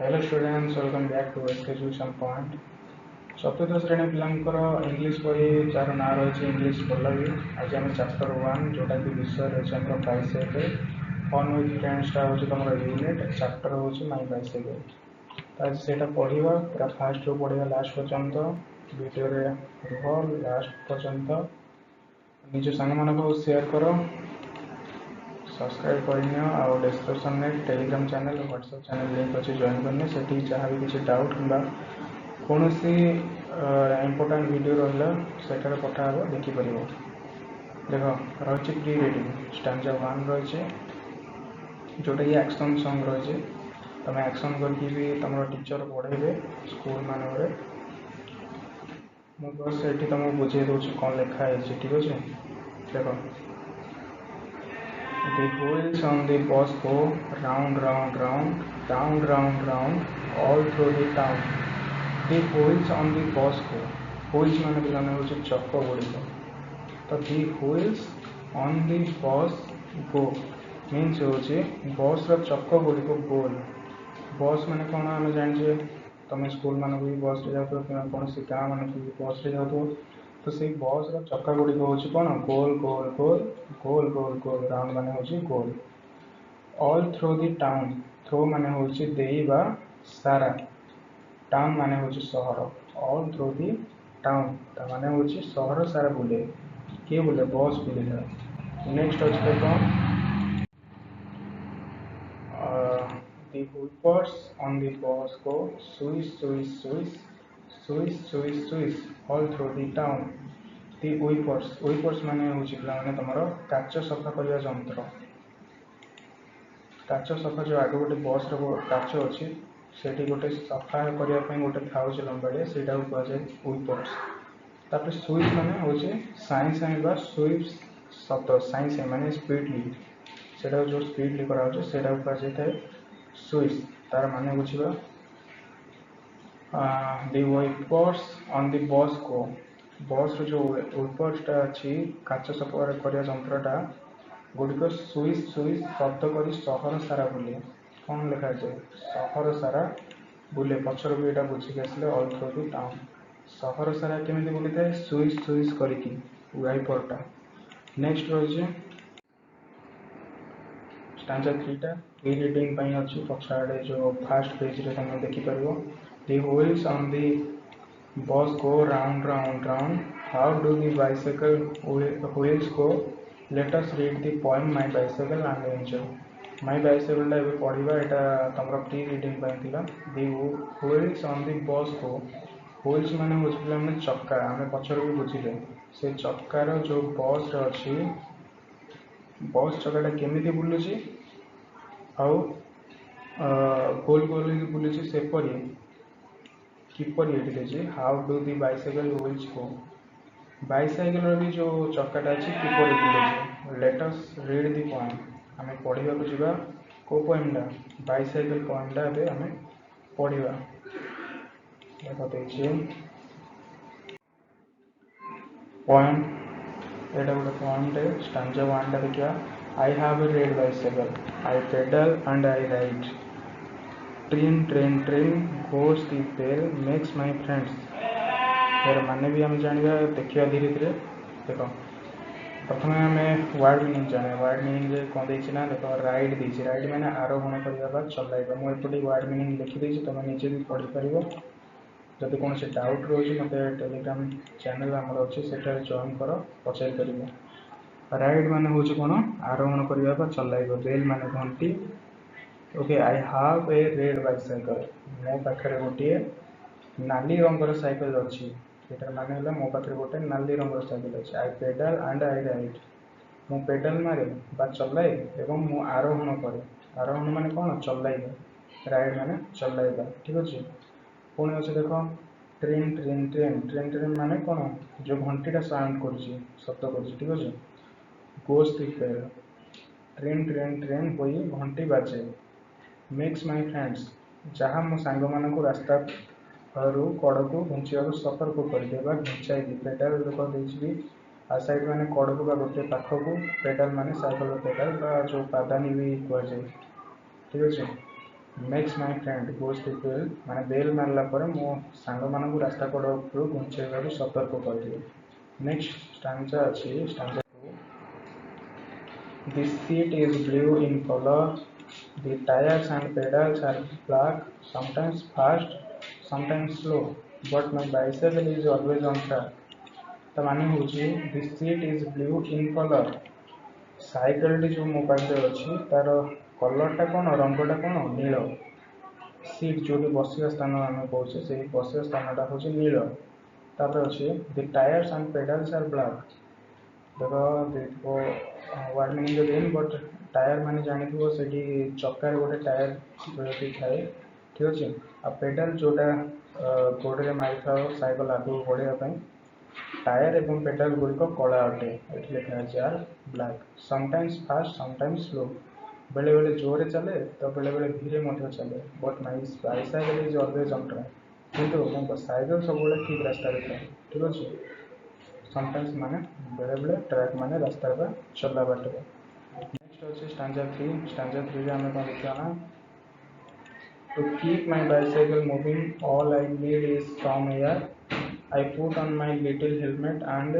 Hello students, welcome back to Education Point. चतुर्थ श्रेणी पिलांकर English बही जार ना रही इंग्लिश पल्लवी आज आम चैप्टर 1 जोटा कि विषय रही आम बाइसाइकेल फन विथ फ्रेंड्सटा हूँ तुम यूनिट चैप्टर हूँ माई बाइसाइकेल। तो आज से पढ़ा पूरा फास्ट रू पढ़ा लास्ट पर्यंत वीडियो रुह लास्ट पर्यंत निज सांग मान शेयर कर सब्सक्राइब करनी आउ डिस्क्रिप्शन में Telegram channel WhatsApp channel link अच्छे जॉइन करनी से जहाँ भी किसी डाउट कि कौन सी इम्पोर्टाट वीडियो रहा से पठाब देखिपर देख रही प्री रिडिंग स्टांजा 1 रही जोटा कि एक्शन सॉन्ग रही तुम एक्शन करके भी तुम टीचर पढ़े स्कूल मान बस ये तुमको बुझे दूसरी कौन लिखाई ठीक अच्छे देख The wheels on the bus go round, round, round, round, round, round, all through the town. The wheels on the bus go. Wheels माने पिलाने होचे चक्क गुड़िक. तो the wheels on the bus go means होचे बस रा चक्क गुड़िक गोल. बस माने कौन आमे जानिछे तुम स्कूल मान भी बस रे जातो कि कौन सी गाँव मान भी बस रे जातो तो से बस रा चक्का गुड़िक होचे कौन गोल गोल गोल गोल गोल गोल राउंड माने होचे गोल. All through the town through माने होचे देइबा सारा टाउन माने होचे शहर ऑल थ्रू दी टाउन ता माने होचे शहर सारा बुले के बुले बस बुले. नेक्स्ट होचे देखो the whippers on the bus go swish swish swish swish swish swish all through the town. The whippers माने होचे पिला माने तमरो काच सफा करिया यंत्र काच सफा जो आगे गोटे बस काच अच्छी से गोटे सफा करने गोटे था लंबाड़िया से कहुए व्हीपर्स. तापर स्विच माने होचे साई साई बा स्विच शब्द साई साई माने स्पीडली से जो स्पीडली कराऊे से कहुए स्विच तार माने बुझा दी व्हीपर्स ऑन दी बस को बस जो व्हीपर्सटा अच्छी काच सफा करने यंत्रटा गुड़िक स्विच स्विच शब्द कर सहर सारा बुले कौन लिखा जाए सहर सारा बुले पचर भी यहाँ बुझिक आसले ऑल थ्रू दी टाउन सहर सारा केमी बुली था स्विच स्विच करके वाइपरटा. नेक्स्ट रही स्टांजा 3टा प्री रिडिंग अच्छी पछाड़े जो फास्ट पेज रे तुम देखिपर दी व्हील्स ऑन दी बस go round round round how do the bicycle wheels go. Let us read the poem My Bicycle and Angel. My Bicycle टा पढ़ा यहाँ तुम pre reading The wheels on the bus go wheels माने बुझे मैंने चक्का आम पचर भी बुझे से चक्कार जो बस अच्छी बस चक्काटा केमी बुलूची आउ गोल गोल बुलूची सेपरी किपर ये देखिए how do the bicycle wheels go bicycle भी जो चक्काटा अच्छी किपर बुलूची. Let us read the poem आम पढ़ा को जीवा को पोएमटा बाइसाइकल पोएमटा ए आम पढ़ा देखिए पोएम एटा गोटे पोएमटे स्टांजा 1 टा देखिया. I have a red bicycle I pedal and I ride train train train goes the bell makes my friends. यार माने भी आम जाना देखिए धीरे धीरे देख प्रथम आम वार्ड मीनिंग जाने वार्ड मीनिंग कौन देना ना देख राइड देती राइड मैंने आरोहण करवा चलैबा मुझे वार्ड मीनिंग लिखिदी तुम निजे भी पढ़ी पार. जदि कौन से डाउट रही मत टेलीग्राम चैनल आमर अच्छे से जॉइन कर पचारि पार. राइड माने हूँ कौन आरोहण करवा चलैब बेल माने घंटी. Okay I have a red bicycle मो पाखे गोटे नाली रंगर साइकेल अच्छी ये माने मो पाखे गोटे नाली रंगर साइकेल अच्छी. आई पेडल एंड आई राइड मु पेडल मारे बा चलाए एवं मु आरोहण करे आरोहण माने कौन चलाइबा राइड माने चलाइबा ठीक अच्छे. पुणी अच्छे देख train train train train train माने कौन जो घंटीटा साउंड कर शब्द कर ठीक अच्छे. Goes the bell train train train हो घंटी बाजे. मेक्स माई फ्रेंड्स जहाँ मो सांग मान को रास्ता रू कड़ को घुंचा सतर्क करदे घुंचाई पेडाल देखी आ साइड माने कड़ को गोटे पाख को पेडाल माने साइकेल पेडाल जो पादानी भी कहुए ठीक अच्छे. Makes my friend goes to bell माने बेल मारला पर मो सांग मानकु रास्ता कड़ उपरु घुंचेबारु सतर्क करदिए। नेक्स्ट स्टांजा अछि stanza 2 this seat is blue in colour the tires and pedals are black sometimes fast sometimes slow but my bicycle is always on track तो माने होची this seat is blue in color cycle T जो मो पाखे अछि तार colour टा कोन रंगटा कोन नील seat जो बसिया स्थान आम कहे से बसिया स्थानटा हूँ नील तापर अच्छे the tyres and pedals are black देखो वार्निंग जो देन बट टायर माने जानी से चक्कर गोटे टायर थाए ठीक अच्छे आ पेडल जोटा गोड़े मारी था साइकेल आगे बढ़ापी टायर एवं पेडल गुड़िक कला अटे ये लिखा are black sometimes fast sometimes slow बेले बेले जोरे चले तो बेले बेले धीरे चले but my bicycle is always on track किंतु मो साइकेल सब ठीक रास्ता थाए ठीक अच्छे समटाइम्स माने बेले बेले ट्रैक माने रास्ता पर चलला बाटे। नेक्स्ट अच्छे स्टांजा 3 रे आमे कोन लिखा ना to keep my bicycle moving all I need is some air I put on my little helmet and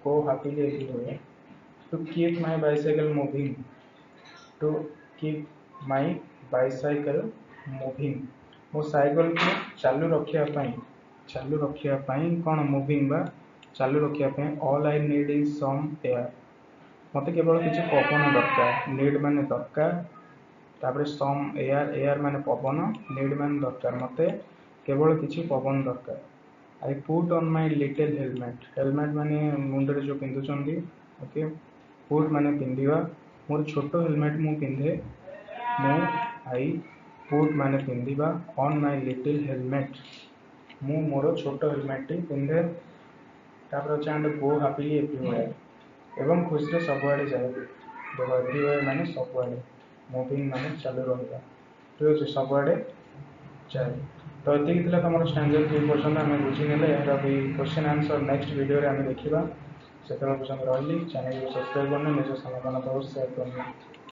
go happily everywhere. To keep my bicycle moving. To keep my bicycle moving. मो cycle को चालू रखिया कौन moving बा चालू रखिया all I need is some air मत केवल किसी पवन दरकार नीड माने दरकार तापर सम एयर एयर माने पवन नीड माने दरकार मत केवल किसी पवन दरकार I put on my little helmet helmet माने मुंडे जो पिंधुचंदी ओके पुट माने पिंधिबा मोर छोटो हेलमेट मु पिंधे मु आई पुट माने पिंधिबा ऑन माय लिटिल हेलमेट मु मोर छोटो हेलमेट टी पिंधे तापर चांद गो हैप्पीली एवरीवेयर एवं खुशी से सबआड़े जाए देखो एवरीवेयर माने सबआड़े मूविंग माने चालू रहता ठीक अच्छे सबआड़े जाए तो ये तुम स्टैंडर्ड 3 पर्सन आम बुझीने यार भी क्वेश्चन आंसर नेक्स्ट वीडियो आम देखा से पर्यटन रही चैनल को सब्सक्राइब करना निज सामान शेयर करना।